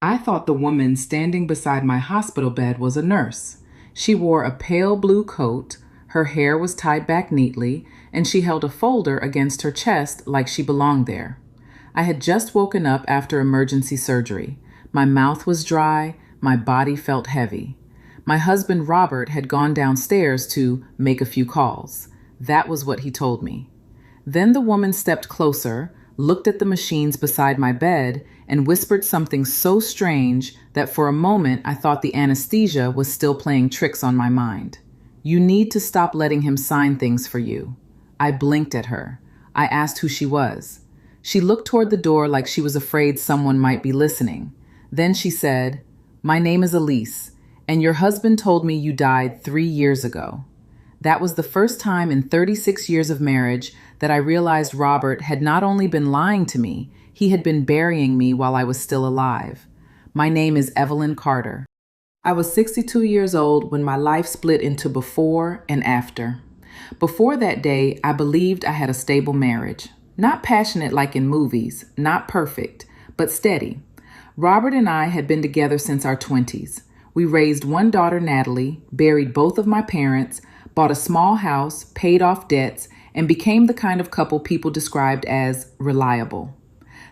I thought the woman standing beside my hospital bed was a nurse. She wore a pale blue coat, her hair was tied back neatly, and she held a folder against her chest like she belonged there. I had just woken up after emergency surgery. My mouth was dry, my body felt heavy. My husband Robert had gone downstairs to make a few calls. That was what he told me. Then the woman stepped closer, looked at the machines beside my bed, and whispered something so strange that for a moment I thought the anesthesia was still playing tricks on my mind. You need to stop letting him sign things for you. I blinked at her. I asked who she was. She looked toward the door like she was afraid someone might be listening. Then she said, "My name is Elise, and your husband told me you died 3 years ago." That was the first time in 36 years of marriage that I realized Robert had not only been lying to me, he had been burying me while I was still alive. My name is Evelyn Carter. I was 62 years old when my life split into before and after. Before that day, I believed I had a stable marriage. Not passionate like in movies, not perfect, but steady. Robert and I had been together since our 20s. We raised one daughter, Natalie, buried both of my parents, bought a small house, paid off debts, and became the kind of couple people described as reliable.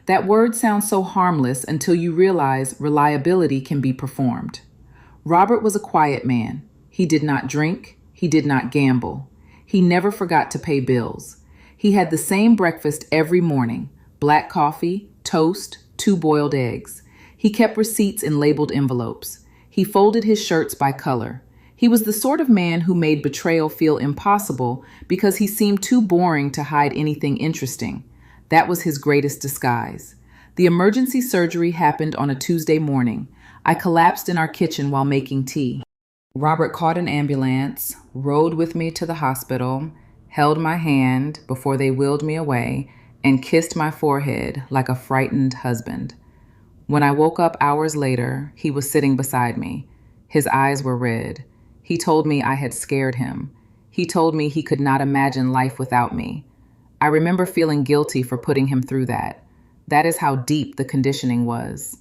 That word sounds so harmless until you realize reliability can be performed. Robert was a quiet man. He did not drink. He did not gamble. He never forgot to pay bills. He had the same breakfast every morning: black coffee, toast, 2 boiled eggs. He kept receipts in labeled envelopes. He folded his shirts by color. He was the sort of man who made betrayal feel impossible because he seemed too boring to hide anything interesting. That was his greatest disguise. The emergency surgery happened on a Tuesday morning. I collapsed in our kitchen while making tea. Robert caught an ambulance, rode with me to the hospital, held my hand before they wheeled me away, and kissed my forehead like a frightened husband. When I woke up hours later, he was sitting beside me. His eyes were red. He told me I had scared him. He told me he could not imagine life without me. I remember feeling guilty for putting him through that. That is how deep the conditioning was.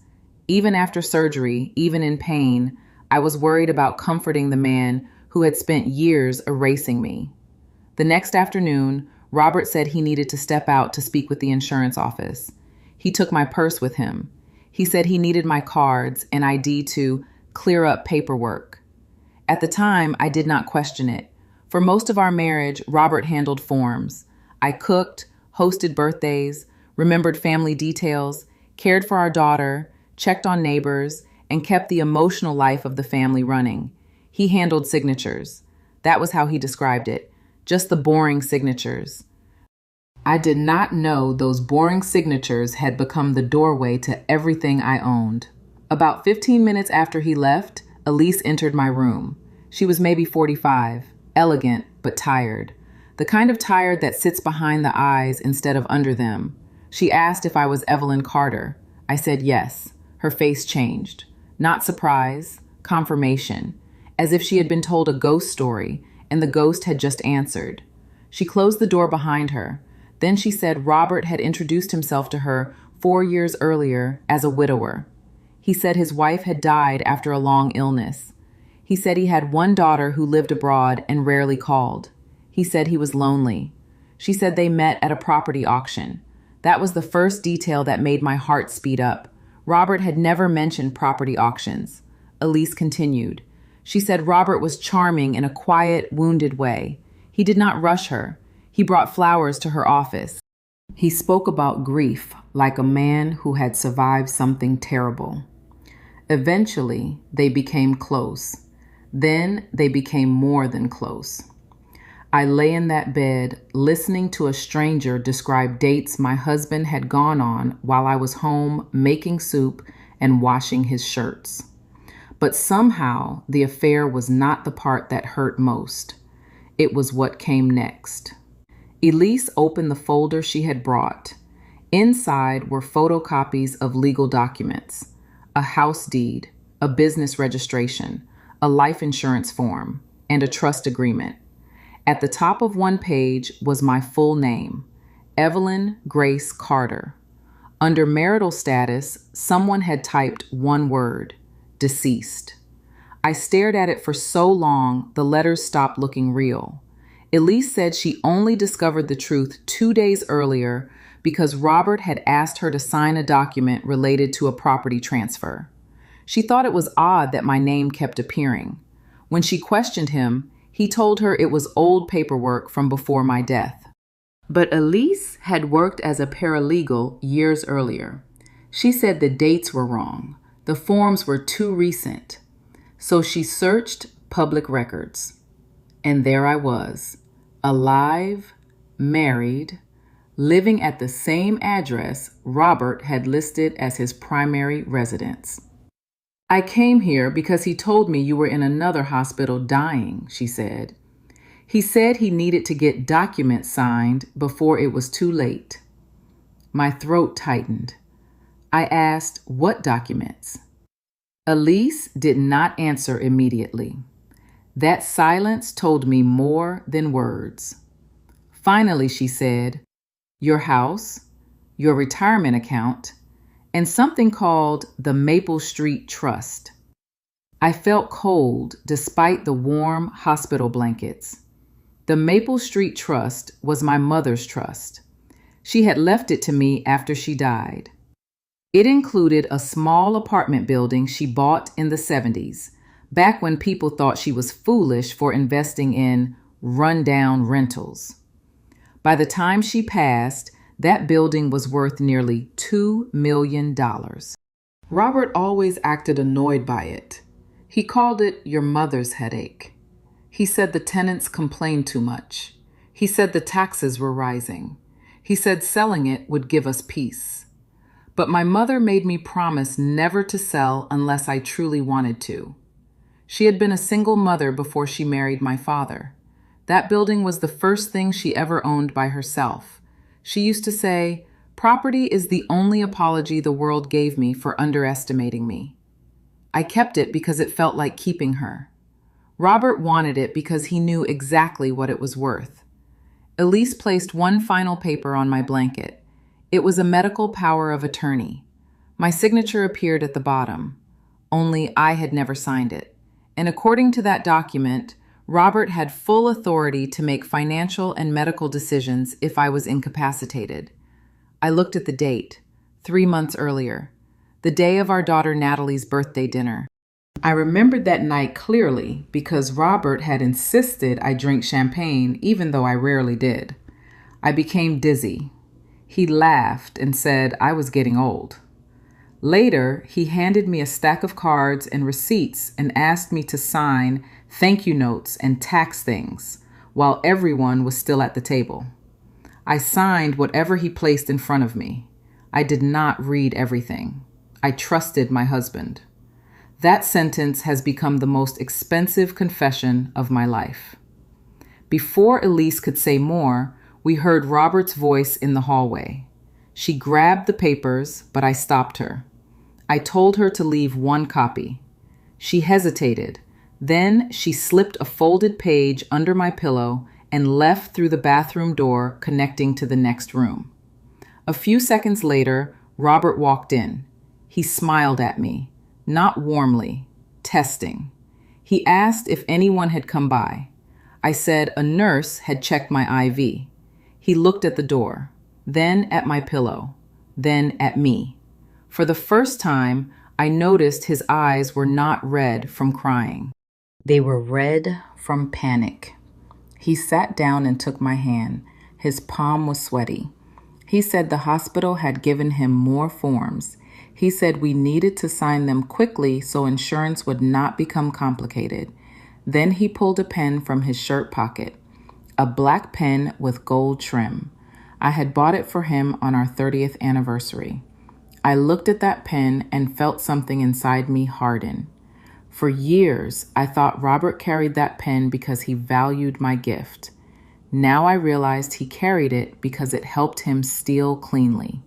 Even after surgery, even in pain, I was worried about comforting the man who had spent years erasing me. The next afternoon, Robert said he needed to step out to speak with the insurance office. He took my purse with him. He said he needed my cards and ID to clear up paperwork. At the time, I did not question it. For most of our marriage, Robert handled forms. I cooked, hosted birthdays, remembered family details, cared for our daughter, checked on neighbors, and kept the emotional life of the family running. He handled signatures. That was how he described it. Just the boring signatures. I did not know those boring signatures had become the doorway to everything I owned. About 15 minutes after he left, Elise entered my room. She was maybe 45, elegant but tired. The kind of tired that sits behind the eyes instead of under them. She asked if I was Evelyn Carter. I said yes. Her face changed. Not surprise, confirmation, as if she had been told a ghost story and the ghost had just answered. She closed the door behind her. Then she said Robert had introduced himself to her 4 years earlier as a widower. He said his wife had died after a long illness. He said he had one daughter who lived abroad and rarely called. He said he was lonely. She said they met at a property auction. That was the first detail that made my heart speed up. Robert had never mentioned property auctions. Elise continued. She said Robert was charming in a quiet, wounded way. He did not rush her. He brought flowers to her office. He spoke about grief like a man who had survived something terrible. Eventually, they became close. Then they became more than close. I lay in that bed, listening to a stranger describe dates my husband had gone on while I was home making soup and washing his shirts. But somehow, the affair was not the part that hurt most. It was what came next. Elise opened the folder she had brought. Inside were photocopies of legal documents, a house deed, a business registration, a life insurance form, and a trust agreement. At the top of one page was my full name, Evelyn Grace Carter. Under marital status, someone had typed one word: deceased. I stared at it for so long, the letters stopped looking real. Elise said she only discovered the truth 2 days earlier because Robert had asked her to sign a document related to a property transfer. She thought it was odd that my name kept appearing. When she questioned him, he told her it was old paperwork from before my death. But Elise had worked as a paralegal years earlier. She said the dates were wrong. The forms were too recent. So she searched public records. And there I was, alive, married, living at the same address Robert had listed as his primary residence. I came here because he told me you were in another hospital dying, she said. He said he needed to get documents signed before it was too late. My throat tightened. I asked, what documents? Elise did not answer immediately. That silence told me more than words. Finally, she said, your house, your retirement account, and something called the Maple Street Trust. I felt cold despite the warm hospital blankets. The Maple Street Trust was my mother's trust. She had left it to me after she died. It included a small apartment building she bought in the 70s, back when people thought she was foolish for investing in rundown rentals. By the time she passed, that building was worth nearly $2 million. Robert always acted annoyed by it. He called it your mother's headache. He said the tenants complained too much. He said the taxes were rising. He said selling it would give us peace. But my mother made me promise never to sell unless I truly wanted to. She had been a single mother before she married my father. That building was the first thing she ever owned by herself. She used to say, property is the only apology the world gave me for underestimating me. I kept it because it felt like keeping her. Robert wanted it because he knew exactly what it was worth. Elise placed one final paper on my blanket. It was a medical power of attorney. My signature appeared at the bottom, only I had never signed it. And according to that document, Robert had full authority to make financial and medical decisions if I was incapacitated. I looked at the date, 3 months earlier, the day of our daughter Natalie's birthday dinner. I remembered that night clearly because Robert had insisted I drink champagne even though I rarely did. I became dizzy. He laughed and said I was getting old. Later, he handed me a stack of cards and receipts and asked me to sign thank you notes and tax things while everyone was still at the table. I signed whatever he placed in front of me. I did not read everything. I trusted my husband. That sentence has become the most expensive confession of my life. Before Elise could say more, we heard Robert's voice in the hallway. She grabbed the papers, but I stopped her. I told her to leave one copy. She hesitated. Then she slipped a folded page under my pillow and left through the bathroom door connecting to the next room. A few seconds later, Robert walked in. He smiled at me. Not warmly, testing. He asked if anyone had come by. I said a nurse had checked my IV. He looked at the door, then at my pillow, then at me. For the first time, I noticed his eyes were not red from crying. They were red from panic. He sat down and took my hand. His palm was sweaty. He said the hospital had given him more forms. He said we needed to sign them quickly so insurance would not become complicated. Then he pulled a pen from his shirt pocket, a black pen with gold trim. I had bought it for him on our 30th anniversary. I looked at that pen and felt something inside me harden. For years, I thought Robert carried that pen because he valued my gift. Now I realized he carried it because it helped him steal cleanly.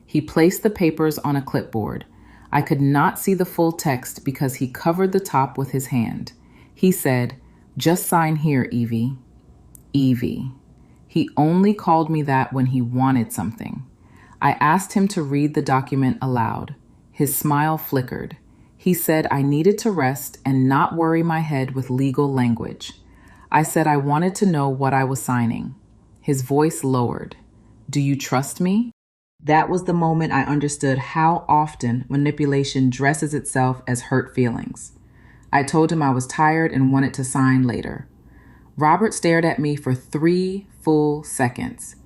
He placed the papers on a clipboard. I could not see the full text because he covered the top with his hand. He said, "Just sign here, Evie." Evie. He only called me that when he wanted something. I asked him to read the document aloud. His smile flickered. He said I needed to rest and not worry my head with legal language. I said I wanted to know what I was signing. His voice lowered. Do you trust me? That was the moment I understood how often manipulation dresses itself as hurt feelings. I told him I was tired and wanted to sign later. Robert stared at me for 3 full seconds.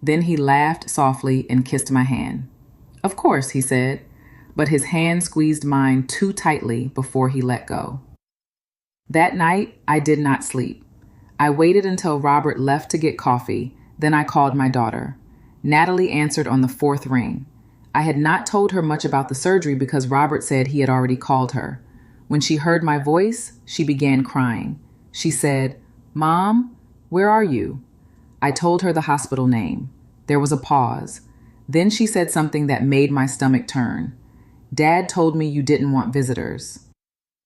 Then he laughed softly and kissed my hand. Of course, he said, but his hand squeezed mine too tightly before he let go. That night, I did not sleep. I waited until Robert left to get coffee, then I called my daughter. Natalie answered on the 4th ring. I had not told her much about the surgery because Robert said he had already called her. When she heard my voice, she began crying. She said, "Mom, where are you?" I told her the hospital name. There was a pause. Then she said something that made my stomach turn. Dad told me you didn't want visitors.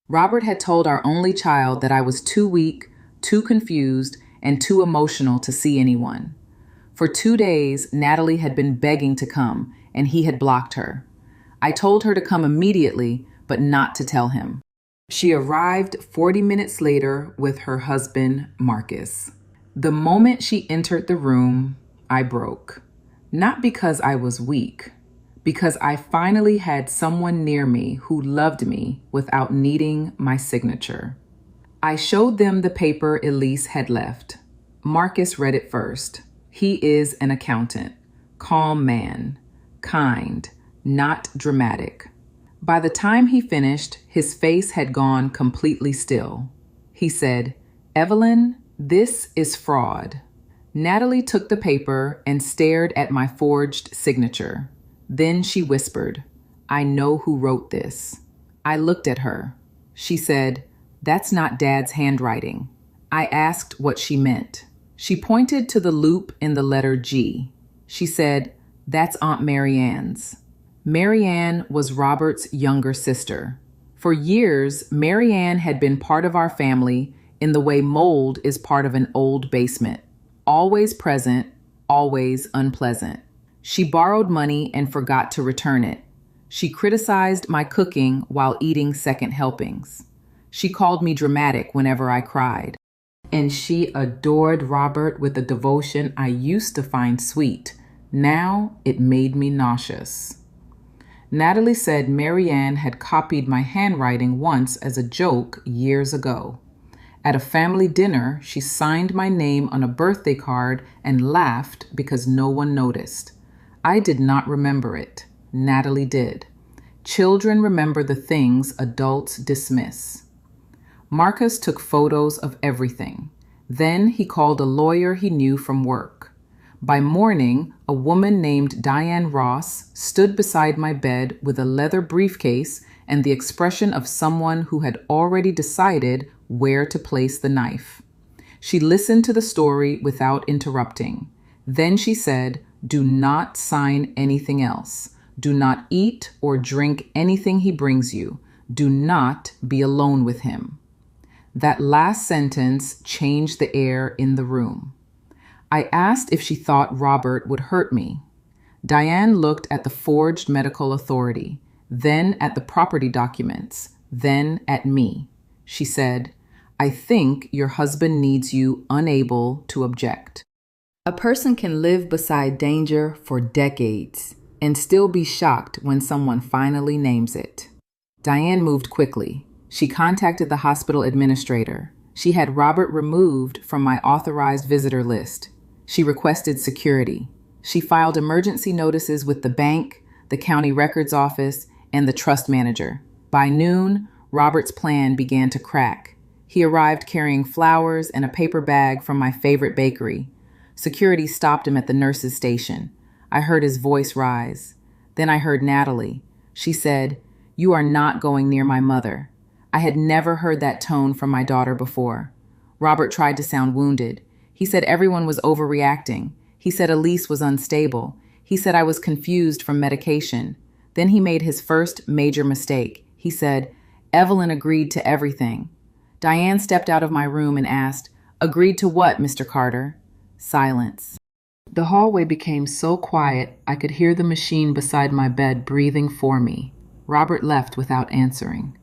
Robert had told our only child that I was too weak, too confused, and too emotional to see anyone. For 2 days, Natalie had been begging to come, and he had blocked her. I told her to come immediately, but not to tell him. She arrived 40 minutes later with her husband, Marcus. The moment she entered the room, I broke. Not because I was weak, because I finally had someone near me who loved me without needing my signature. I showed them the paper Elise had left. Marcus read it first. He is an accountant, calm man, kind, not dramatic. By the time he finished, his face had gone completely still. He said, "Evelyn, this is fraud." Natalie took the paper and stared at my forged signature. Then she whispered, "I know who wrote this." I looked at her. She said, "That's not Dad's handwriting." I asked what she meant. She pointed to the loop in the letter G. She said, "That's Aunt Marianne's." Marianne was Robert's younger sister. For years, Marianne had been part of our family in the way mold is part of an old basement. Always present, always unpleasant. She borrowed money and forgot to return it. She criticized my cooking while eating second helpings. She called me dramatic whenever I cried. And she adored Robert with a devotion I used to find sweet. Now it made me nauseous. Natalie said Marianne had copied my handwriting once as a joke years ago. At a family dinner, she signed my name on a birthday card and laughed because no one noticed. I did not remember it. Natalie did. Children remember the things adults dismiss. Marcus took photos of everything. Then he called a lawyer he knew from work. By morning, a woman named Diane Ross stood beside my bed with a leather briefcase and the expression of someone who had already decided where to place the knife. She listened to the story without interrupting. Then she said, "Do not sign anything else. Do not eat or drink anything he brings you. Do not be alone with him." That last sentence changed the air in the room. I asked if she thought Robert would hurt me. Diane looked at the forged medical authority, then at the property documents, then at me. She said, "I think your husband needs you unable to object." A person can live beside danger for decades and still be shocked when someone finally names it. Diane moved quickly. She contacted the hospital administrator. She had Robert removed from my authorized visitor list. She requested security. She filed emergency notices with the bank, the county records office, and the trust manager. By noon, Robert's plan began to crack. He arrived carrying flowers and a paper bag from my favorite bakery. Security stopped him at the nurse's station. I heard his voice rise. Then I heard Natalie. She said, "You are not going near my mother." I had never heard that tone from my daughter before. Robert tried to sound wounded. He said everyone was overreacting. He said Elise was unstable. He said I was confused from medication. Then he made his first major mistake. He said, "Evelyn agreed to everything." Diane stepped out of my room and asked, "Agreed to what, Mr. Carter?" Silence. The hallway became so quiet I could hear the machine beside my bed breathing for me. Robert left without answering.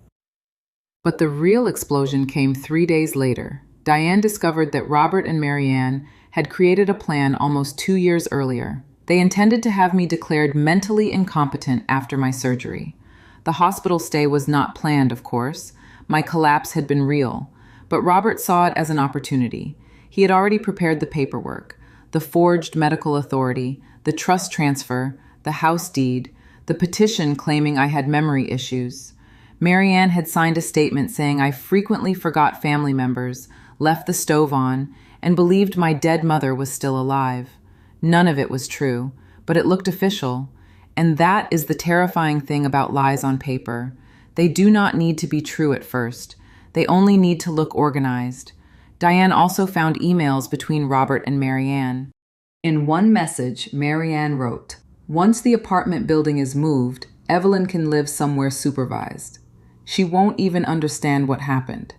But the real explosion came 3 days later. Diane discovered that Robert and Marianne had created a plan almost 2 years earlier. They intended to have me declared mentally incompetent after my surgery. The hospital stay was not planned, of course. My collapse had been real. But Robert saw it as an opportunity. He had already prepared the paperwork, the forged medical authority, the trust transfer, the house deed, the petition claiming I had memory issues. Marianne had signed a statement saying I frequently forgot family members, left the stove on, and believed my dead mother was still alive. None of it was true, but it looked official. And that is the terrifying thing about lies on paper. They do not need to be true at first. They only need to look organized. Diane also found emails between Robert and Marianne. In one message, Marianne wrote, "Once the apartment building is moved, Evelyn can live somewhere supervised. She won't even understand what happened."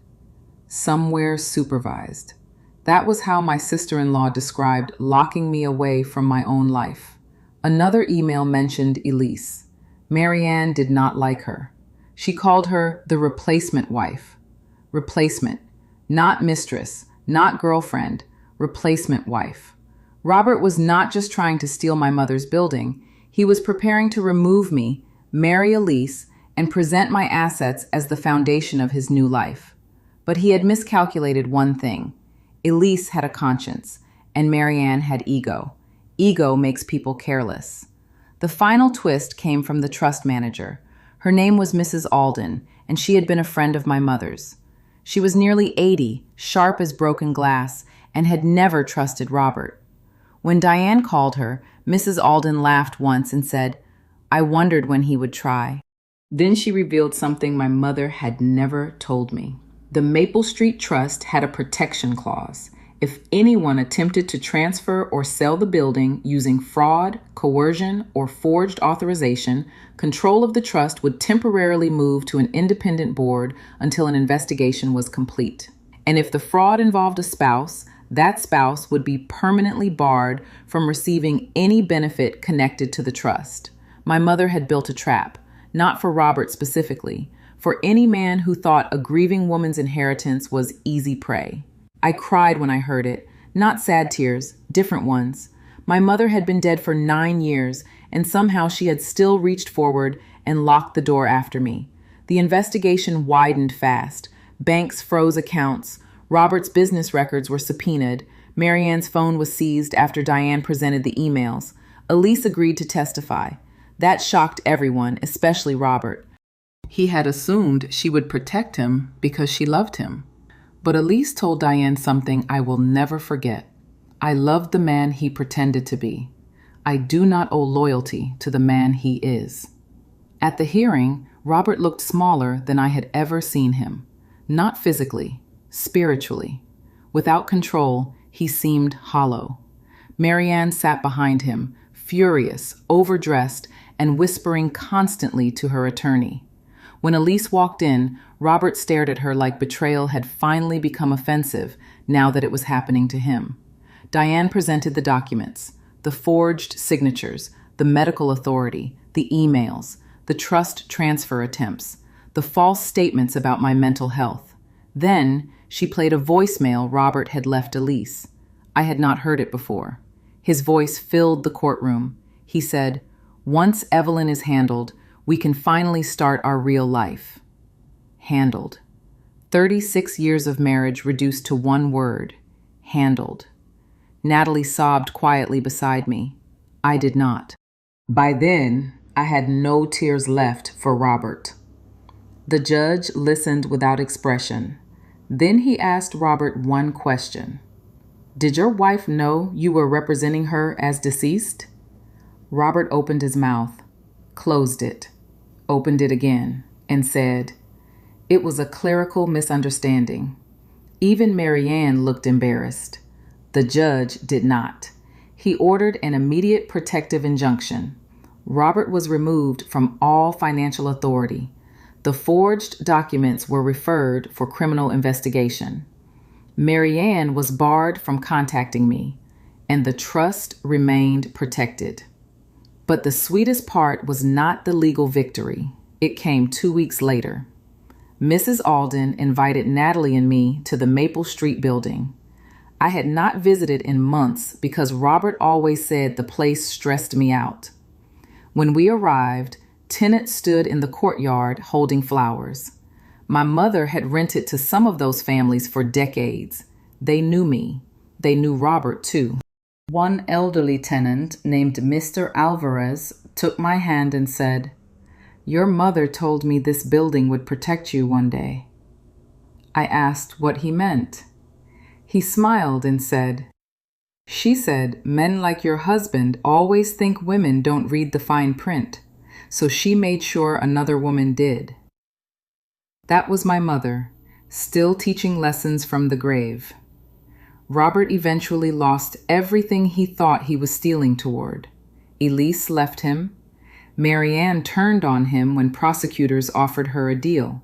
Somewhere supervised. That was how my sister-in-law described locking me away from my own life. Another email mentioned Elise. Marianne did not like her. She called her the replacement wife. Replacement. Not mistress, not girlfriend, replacement wife. Robert was not just trying to steal my mother's building. He was preparing to remove me, marry Elise, and present my assets as the foundation of his new life. But he had miscalculated one thing. Elise had a conscience, and Marianne had ego. Ego makes people careless. The final twist came from the trust manager. Her name was Mrs. Alden, and she had been a friend of my mother's. She was nearly 80, sharp as broken glass, and had never trusted Robert. When Diane called her, Mrs. Alden laughed once and said, "I wondered when he would try." Then she revealed something my mother had never told me. The Maple Street Trust had a protection clause. If anyone attempted to transfer or sell the building using fraud, coercion, or forged authorization, control of the trust would temporarily move to an independent board until an investigation was complete. And if the fraud involved a spouse, that spouse would be permanently barred from receiving any benefit connected to the trust. My mother had built a trap, not for Robert specifically, for any man who thought a grieving woman's inheritance was easy prey. I cried when I heard it, not sad tears, different ones. My mother had been dead for 9 years, and somehow she had still reached forward and locked the door after me. The investigation widened fast. Banks froze accounts. Robert's business records were subpoenaed. Marianne's phone was seized after Diane presented the emails. Elise agreed to testify. That shocked everyone, especially Robert. He had assumed she would protect him because she loved him. But Elise told Diane something I will never forget. I loved the man he pretended to be. I do not owe loyalty to the man he is. At the hearing, Robert looked smaller than I had ever seen him. Not physically, spiritually. Without control, he seemed hollow. Marianne sat behind him, furious, overdressed, and whispering constantly to her attorney. When Elise walked in, Robert stared at her like betrayal had finally become offensive now that it was happening to him. Diane presented the documents, the forged signatures, the medical authority, the emails, the trust transfer attempts, the false statements about my mental health. Then she played a voicemail Robert had left Elise. I had not heard it before. His voice filled the courtroom. He said, "Once Evelyn is handled, we can finally start our real life." Handled. 36 years of marriage reduced to one word. Handled. Natalie sobbed quietly beside me. I did not. By then, I had no tears left for Robert. The judge listened without expression. Then he asked Robert one question. "Did your wife know you were representing her as deceased?" Robert opened his mouth, closed it, opened it again, and said, "It was a clerical misunderstanding." Even Marianne looked embarrassed. The judge did not. He ordered an immediate protective injunction. Robert was removed from all financial authority. The forged documents were referred for criminal investigation. Marianne was barred from contacting me, and the trust remained protected. But the sweetest part was not the legal victory. It came 2 weeks later. Mrs. Alden invited Natalie and me to the Maple Street building. I had not visited in months because Robert always said the place stressed me out. When we arrived, tenants stood in the courtyard holding flowers. My mother had rented to some of those families for decades. They knew me. They knew Robert, too. One elderly tenant named Mr. Alvarez took my hand and said, "Your mother told me this building would protect you one day." I asked what he meant. He smiled and said, "She said men like your husband always think women don't read the fine print, so she made sure another woman did." That was my mother, still teaching lessons from the grave. Robert eventually lost everything he thought he was stealing toward. Elise left him. Marianne turned on him when prosecutors offered her a deal.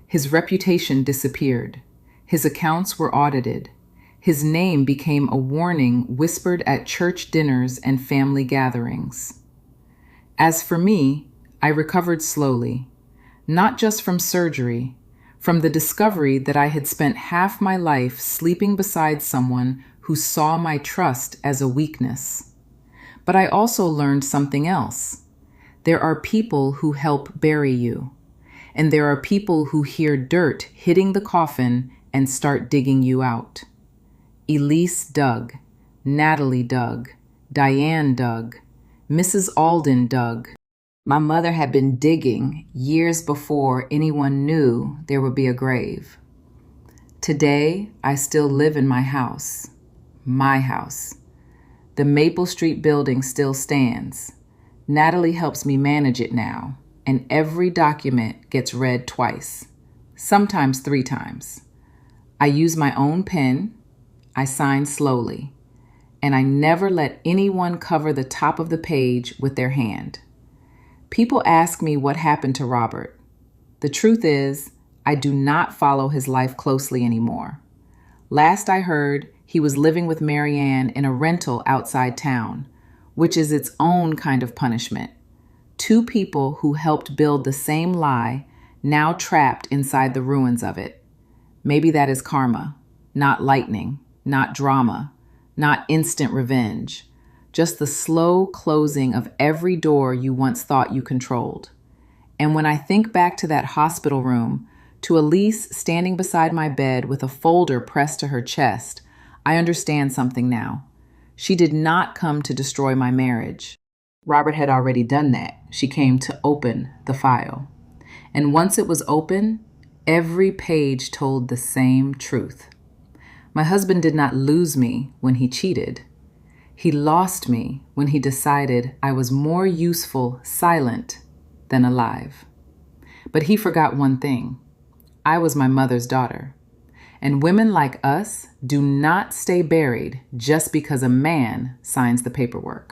His reputation disappeared. His accounts were audited. His name became a warning whispered at church dinners and family gatherings. As for me, I recovered slowly, not just from surgery, from the discovery that I had spent half my life sleeping beside someone who saw my trust as a weakness. But I also learned something else. There are people who help bury you, and there are people who hear dirt hitting the coffin and start digging you out. Elise dug, Natalie dug, Diane dug, Mrs. Alden dug. My mother had been digging years before anyone knew there would be a grave. Today, I still live in my house. My house. The Maple Street building still stands. Natalie helps me manage it now, and every document gets read twice, sometimes 3 times. I use my own pen, I sign slowly, and I never let anyone cover the top of the page with their hand. People ask me what happened to Robert. The truth is, I do not follow his life closely anymore. Last I heard, he was living with Marianne in a rental outside town, which is its own kind of punishment. 2 people who helped build the same lie, now trapped inside the ruins of it. Maybe that is karma, not lightning, not drama, not instant revenge. Just the slow closing of every door you once thought you controlled. And when I think back to that hospital room, to Elise standing beside my bed with a folder pressed to her chest, I understand something now. She did not come to destroy my marriage. Robert had already done that. She came to open the file. And once it was open, every page told the same truth. My husband did not lose me when he cheated. He lost me when he decided I was more useful silent than alive. But he forgot one thing. I was my mother's daughter. And women like us do not stay buried just because a man signs the paperwork.